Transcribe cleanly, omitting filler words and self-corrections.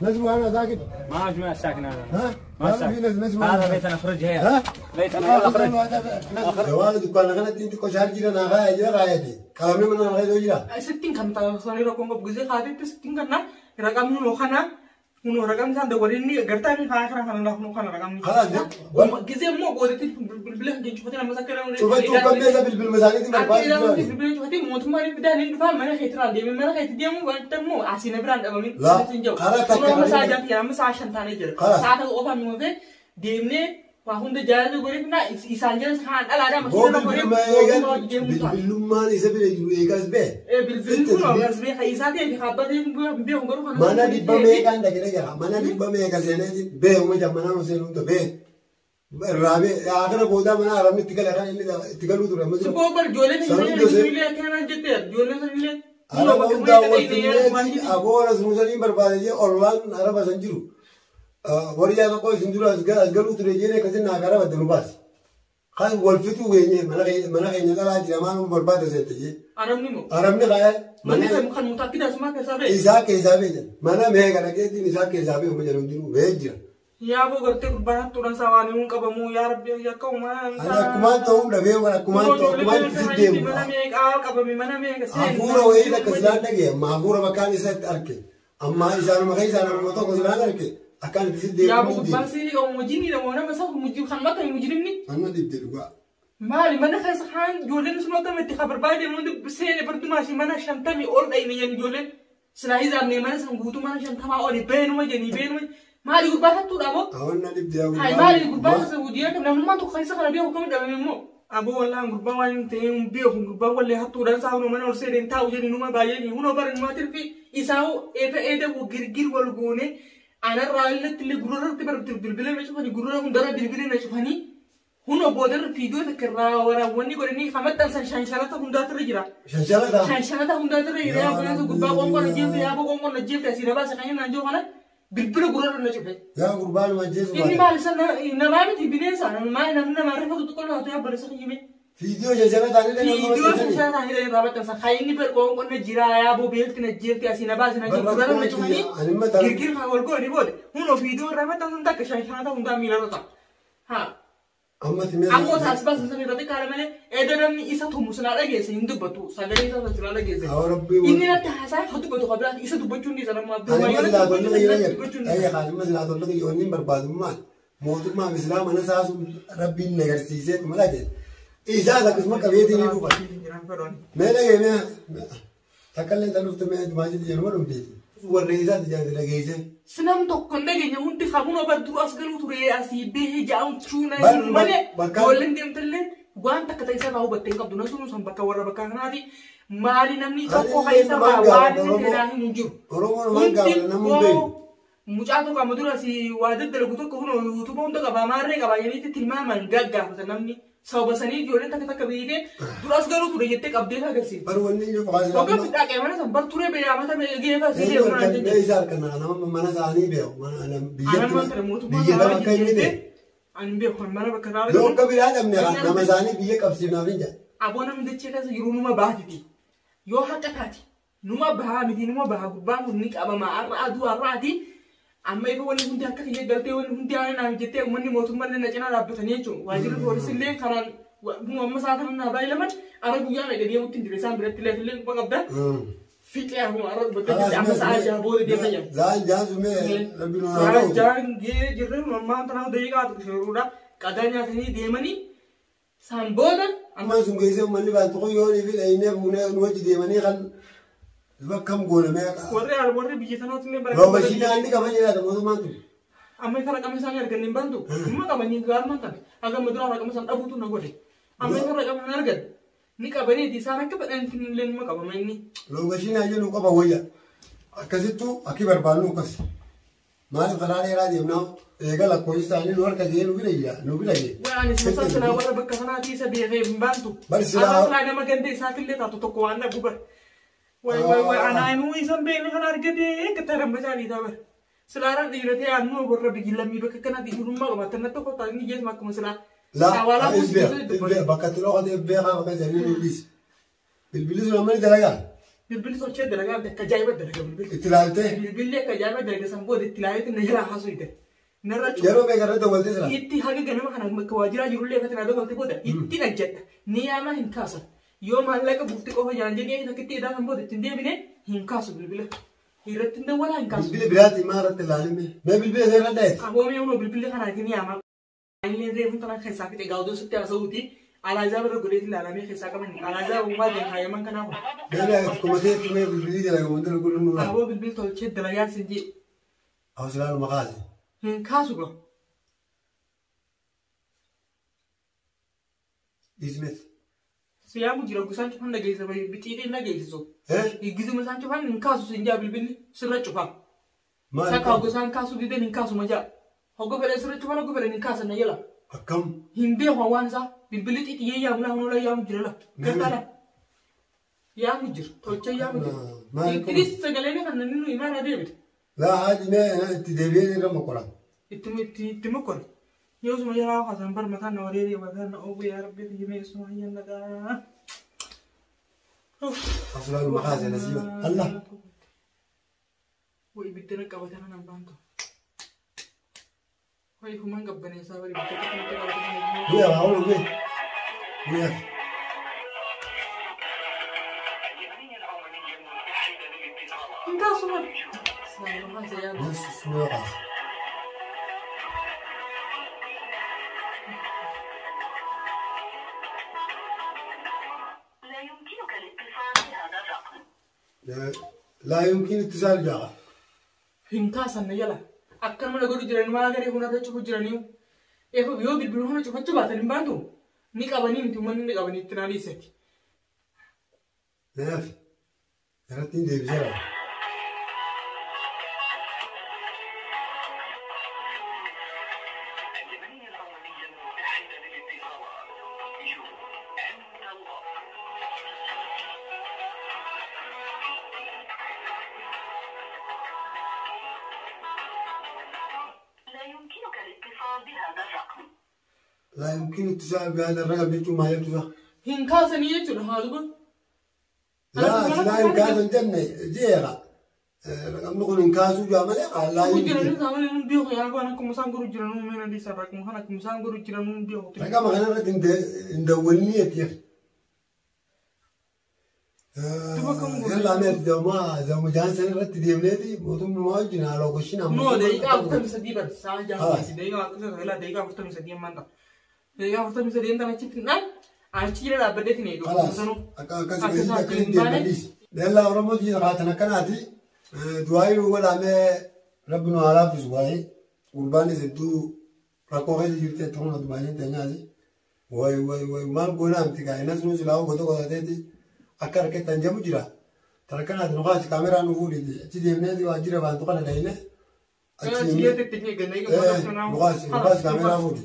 نجم انا ساكن ما جماعة ساكن هذا ها ما ساكن نجم هذا بيت انا اخرج هي ها بيت انا اخرج والد كان غنت انت كو شهر جينا نغا اجا غايتي كلامي من نغا دوجا 60 kan ta sori ro kongo bugze khade 60 kan na ragam no khana uno ragam san da warini garta ni kha khana no khana ragam ni خلاص gize mo godeti bilbil han jinchu khotena masakara شوف انتوا كم بيزا بالمساجد دي bilbil khoti mo tumari bidan ni fa mana khitra de mana khit de mo wanta mo asina brand abami لا خلاص masaja ya masashan tane jir saata ofa mo ve demne wa hunde jara do gori na isanjan khan ala da masina gori باللمان يسبي يغاز به bilbil ko gas be khaisati bi khabati be ngoro khana mana di bame kan da kira ya mana di bame ka sene be mo jamana no sene to be rabe agar boda mana arami tikala kan ini tikalu dura mo so bar jole ni kana jete jole ni ana boda wati agora muzalim barbade orlan araba sanjiru wariya ko sinjuru asgalu turejere kasin nagara badlu bas خاي والفتو ويني mana kayaknya salah di mana berbeda saja. Aramni kaya. Mana kan mutakin asma kesabe. Kesabe je. Mana mega lagi ini kesabe umur jalan dulu beja. Ya bu gerti barat turun sawani ung kabamu ya Rabbi ya kau mana. Ana kuman tahu dah bewa mana kuman sidem. Mana mega al kabami mana mega sen. Afura wajib keselan lagi. Mahfura makan isat arke. Amma isan makai isan motor keselan arke. Akan sidem. Ya bu basi om mujini dah mana masa mujib kan mata mujrim ni. Ana di juga. مالي mana خيس خان جولين semua temen di kabar bayi mundu besene bertumasi mana shantami all day ni jolin selahi zamne mana sanggutu mana shantama all ben wa jeni ben wa mali gurbata tu dabo awana di dia hai mali gurbata saudiya kan namma tu khaisa kana biyo kam da memo abo wala gurban wa te biyo gurban wala hatu dan sa no mana or seden taw jeni numa baye ni uno bar ni matir fi isau ete ede wo girgir wal gone ana rawilat li gurur tibar bilbil me chufani gurur hundara bilbil me chufani هنا بودر فيديو تكرر ورا وني قرني خمسة تنسى شانشالة هندا ترجع شانشالة هندا ترجع يا أبو ياسو قبّا قوم قرن جيب يا أبو قوم قرن جيب تأسينا بس كأني نانجو هنا بالبلو قرر نشوفه يا قربان ما جيس إني ما لسنا إنما ما بتبينه سان ما إننا ما رفض تقول هذا يا بريسك يمين فيديو شانشالة تاني تاني رابط تنسى خايني بيرقوم قرن جيرا يا أبو بيل تنجيب تأسينا بس نانجو قرر نشوفني كير خاول قرني بود هنا فيديو رابط تنسى كشانشالة هندا ميلا ها Aku tak sebab sesuatu tapi kalau mana, edaran isa tu musuh lagi sih, Hindu batu, sagari isa tu lagi sih. Ini nanti hasil satu batu kabel, isa tu bacun di sana mau. Ayah kalau masalah tu lagi orang berbadu mal, mau tu mah misalnya mana sahaja Rabbi negasi tu malah je. Isa tak semua kawin ini lupa. Mana ye tak kalian tahu tu mana masih di rumah rumpi. Warna isa tu jangan lagi sih. Senam tokkon dege nyunti khabuno bar tu asgalu ture asi behe jaum chuna mane bolen dem telle gwanta kata isa rahu batte kab duna sunu sam bakka warra bakka nadi mali namni tokko hayta ba wani terahi munjur oromo manga namu be mucato ka madura si wadad dalagu tokko huno youtube on daga ba marre ka ba yani tilma man gagga namni saubasani jolen takka takka beide dura asgalu ture yette kabde ka garsi parwanni jo faqas oka fita ke mana sam bar ture be amata me ge ka si be izar kana nama mana sani be mana biye da makai ni de an be khon mana bakara lo kabira namne nama sani biye kapsi na binja abona mde cheka sa yiru numa bahati yo hakatati numa bahamiti numa bahagu bangu nik aba ma aradu arati amma ifa wani hundi hakka ye galte wani hundi ana na jette umani motum man na jina rabbatani chu wajir forisi le karan mu amma saatan na baylaman arabu ya me de mutin dire sam bire tile tile ko gabda fitya mu arad batte amma saaja bode de sayam zan zume rabbi no jan ge jirre mamma tana de ga to shurura kadanya tani de mani samboda amma zunge se mani ba to yo ni bi ayne mu ne wati de mani kan كم قولة ما ورّي بيجتنا تنين برا لو بشينا عندي كمان يلا ده ما تدري أما يفرق كم سنة يرجع نبانتو ما كمان ينقال ما تبي أكمل مدرسة كم سنة أبو تنا قولي أما يفرق كم يرجع نيكا بني دي سنة كبر أنت لين ما كمان مني لو بشينا يجي نوكا بويا كذبتو أكيد بربانو كس ما نفراني رادي مناو إيجا لا كويس ثاني نور كذي نوبي ليه وأنا سمعت سنة ورا بكسرنا تيسا بيجي نبانتو بس لا ما كان دي ساكن ليه تاتو تكوانا بوبر واي أنا مو إنسان بيني خنا رجدي كترم بجاري دابر سلارة ديرتي أنو برا بيجيلا ميبك كنا دي روما ما تنتو كتاني جيس ما كم سلا لا إسبيع بكتلو قد إسبيع ما بكتلو نوبيس بالبليز لما نتلاقى بالبلي صار شد درجة بدك كجايبة درجة بالبلي اتلالته بالبلي كجايبة درجة سامبود اتلاقيت نهلا حاسويته نرى يرو بيقرأ دولت سلا يتي حاجة جنما خنا كواجرا يقول لي فتنا دولت بودا يتي نجت نياما هنكاسر يوم هلا كبوفتي كوه جانجني هنا كتير ده سامبود تندي بني هنكاسر بالبلي يرتندي ولا هنكاسر بالبلي برات إمارة العالمية ما بالبلي غير ردايت أبوه ميونو بالبلي خنا كني ياما ini revun tana kai sakit e gaudo sutti asauti ala jabar guleti la lami kai sakaman ala jabar ma den hayaman kana ko لا كومتي تمي بالبلي ده لو مندل كل نور abo bilbil to ched dala yar sinji أوصل المغازي hin kasugo إزمت siyamu jira gusan chufan da geisa bai bitidi na geiso إيه igizu musan chufan hin kasu sinja bilbil sirra chufa ما saka gusan kasu dide hin kasu maja hogo fere sirra chufa hogo fere hin kasu na yela أكم himbe ho wanza bilbil ti tiye ya mula hono la ya mujira la katala ya mujir to che ya mujir ما idris sagalene kan ninu imana david لا عادي ما أنا تدبير لما قرأ تمكن يوسف يرى حسن بر مثلا وريري مثلا أبو يا ربي في جميع اسمعي لك أوصل المغازي نسيبه الله ويبتنا كبتنا نبانتو وي كمان كبني سافر يبتنا كبتنا ويا معقول ويا إنت أصلا سلام الله سيا ناس اسمه غاز لا يمكن اتصال جاء إنت أصلا يلا أكثر من أقول جراني ما أقدر يكون هذا شوف جرانيو إيه هو بيو بيربلون هنا شوف هتشوف هذا نبانتو نيكابني نتومن نيكابني تنالي سكي نافي رتين دي بزرعة لا يمكن اتصال بهذا الرقم يجوا ما يبتغى هنكاسني يجور هذا لا يمكن أن تمنع جيرا رقم نقول إنكاسو جامعة لا يمكن رقم أنا رد ندولني كتير يلا أنا دوما دوما جالس أنا رد ديمنتي موضوع مواجهين على وشنا no دقيقة أكتر من سدي بس ساعة جالس دقيقة أكتر لا دقيقة أكتر من سدي ما أنت دقيقة أكتر من سدي أنت ما تشوف نعم أشيله لا بديت نيجو خلاص أكاسو كذي ديمنتيس لا أورمو جينا قاتنا كناتي دواي ولا ما ربنا على في زواي قرباني زدو ركوه دي جبت ترونا دمانين تنيازي واي ما بقولنا أمتى الناس نوزي لاو قدو قدو أكار كتنجمو جرا ترى كنا نقاش كاميرا نقولي دي تدي منادي واجرا بانتو كنا داينه أشيله تتجي جناي نقاش كاميرا نقولي